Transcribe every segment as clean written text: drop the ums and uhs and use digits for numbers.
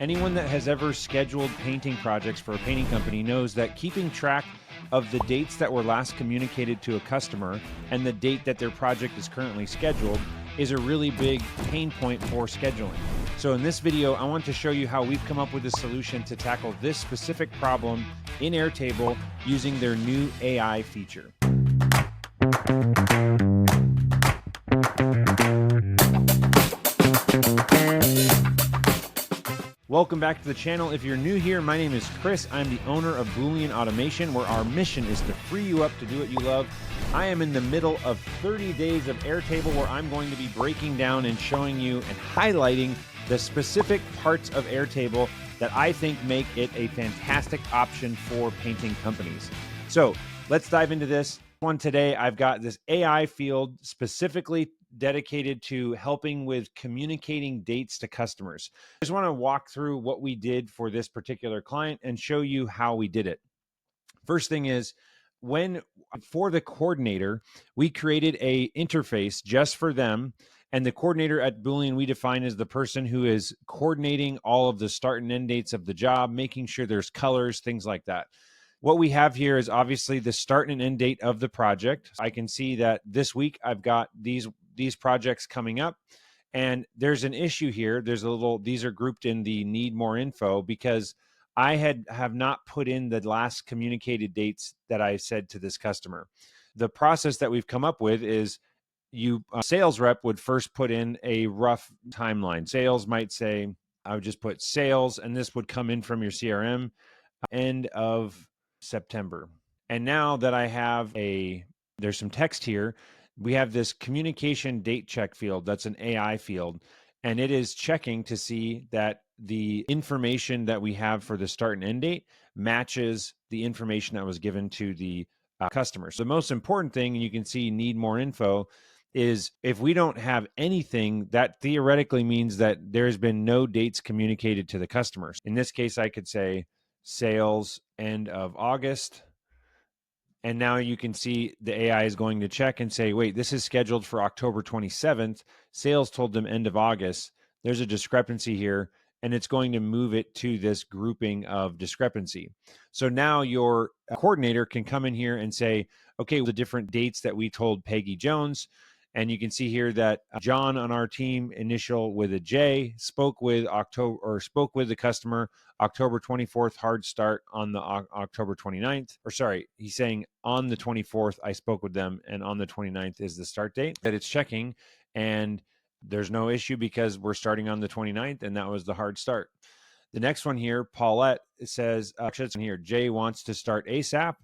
Anyone that has ever scheduled painting projects for a painting company knows that keeping track of the dates that were last communicated to a customer and the date that their project is currently scheduled is a really big pain point for scheduling. So in this video, I want to show you how we've come up with a solution to tackle this specific problem in Airtable using their new AI feature. Welcome back to the channel. If you're new here, my name is Chris. I'm the owner of Boolean Automation, where our mission is to free you up to do what you love. I am in the middle of 30 days of Airtable, where I'm going to be breaking down and showing you and highlighting the specific parts of Airtable that I think make it a fantastic option for painting companies. So let's dive into this one today. I've got this AI field specifically dedicated to helping with communicating dates to customers. I just want to walk through what we did for this particular client and show you how we did it. First thing is, for the coordinator, we created a interface just for them. And the coordinator at Boolean we define as the person who is coordinating all of the start and end dates of the job, making sure there's colors, things like that. What we have here is obviously the start and end date of the project. I can see that this week I've got these projects coming up, and there's an issue here. These are grouped in the need more info because I have not put in the last communicated dates that I said to this customer. The process that we've come up with is sales rep would first put in a rough timeline. Sales might say, I would just put sales, and this would come in from your CRM, end of September. And now that I have there's some text here, we have this communication date check field. That's an AI field, and it is checking to see that the information that we have for the start and end date matches the information that was given to the customer. So the most important thing, and you can see need more info, is if we don't have anything, that theoretically means that there's been no dates communicated to the customers. In this case, I could say sales end of August. And now you can see the AI is going to check and say, wait, this is scheduled for October 27th. Sales told them end of August. There's a discrepancy here, and it's going to move it to this grouping of discrepancy. So now your coordinator can come in here and say, okay, the different dates that we told Peggy Jones. And you can see here that John on our team, initial with a J, spoke with the customer October 24th, hard start on the October 29th. Or sorry, he's saying on the 24th, I spoke with them, and on the 29th is the start date that it's checking. And there's no issue because we're starting on the 29th, and that was the hard start. The next one here, Paulette, it says, here, Jay wants to start ASAP.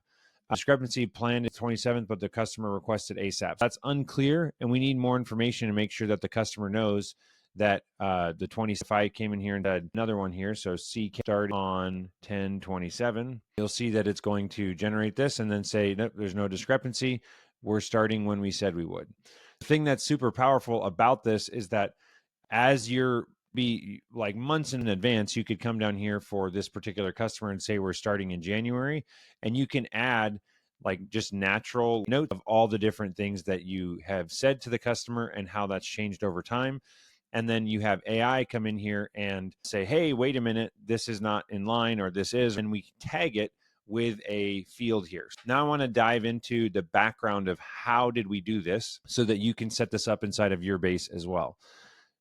Discrepancy planned at 27th, but the customer requested ASAP. That's unclear, and we need more information to make sure that the customer knows that the 25 came in here and had another one here. So C started on 10/27. You'll see that it's going to generate this and then say, nope, there's no discrepancy. We're starting when we said we would. The thing that's super powerful about this is that as you're like months in advance, you could come down here for this particular customer and say we're starting in January, and you can add like just natural notes of all the different things that you have said to the customer and how that's changed over time. And then you have AI come in here and say, hey, wait a minute, this is not in line, or this is, and we tag it with a field here. Now I want to dive into the background of how did we do this so that you can set this up inside of your base as well.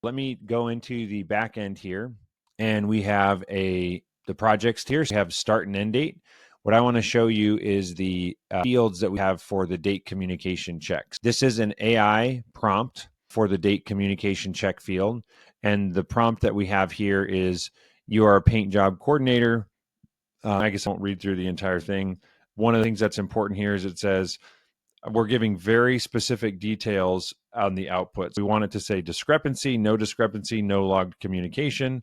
Let me go into the back end here, and we have the projects here. So we have start and end date. What I want to show you is the fields that we have for the date communication checks. This is an AI prompt for the date communication check field. And the prompt that we have here is, you are a paint job coordinator. I guess I won't read through the entire thing. One of the things that's important here is it says, we're giving very specific details on the outputs. We want it to say discrepancy, no logged communication.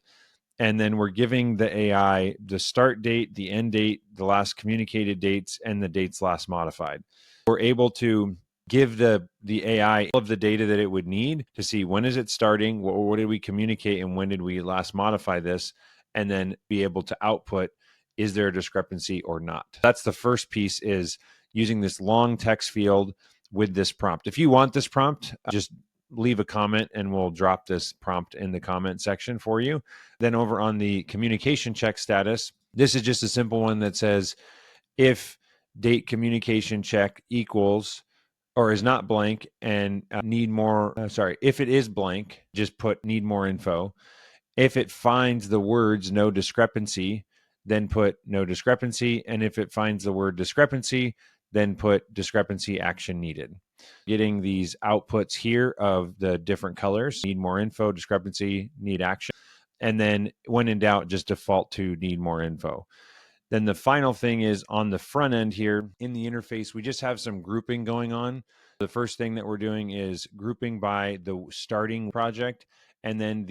And then we're giving the AI the start date, the end date, the last communicated dates, and the dates last modified. We're able to give the AI all of the data that it would need to see when is it starting, what did we communicate, and when did we last modify this, and then be able to output, is there a discrepancy or not? That's the first piece, is using this long text field with this prompt. If you want this prompt, just leave a comment and we'll drop this prompt in the comment section for you. Then over on the communication check status, this is just a simple one that says if date communication check equals or is not blank and need more, if it is blank, just put need more info. If it finds the words no discrepancy, then put no discrepancy. And if it finds the word discrepancy, then put discrepancy action needed. Getting these outputs here of the different colors, need more info, discrepancy, need action. And then when in doubt, just default to need more info. Then the final thing is on the front end here in the interface, we just have some grouping going on. The first thing that we're doing is grouping by the starting project and then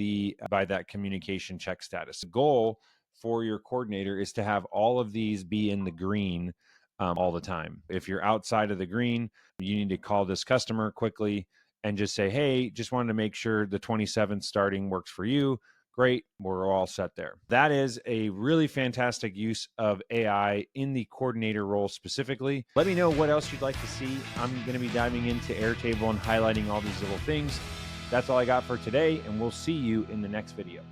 by that communication check status. The goal for your coordinator is to have all of these be in the green all the time. If you're outside of the green, you need to call this customer quickly and just say, hey, just wanted to make sure the 27th starting works for you. Great, we're all set there. That is a really fantastic use of AI in the coordinator role specifically. Let me know what else you'd like to see. I'm going to be diving into Airtable and highlighting all these little things. That's all I got for today, and we'll see you in the next video.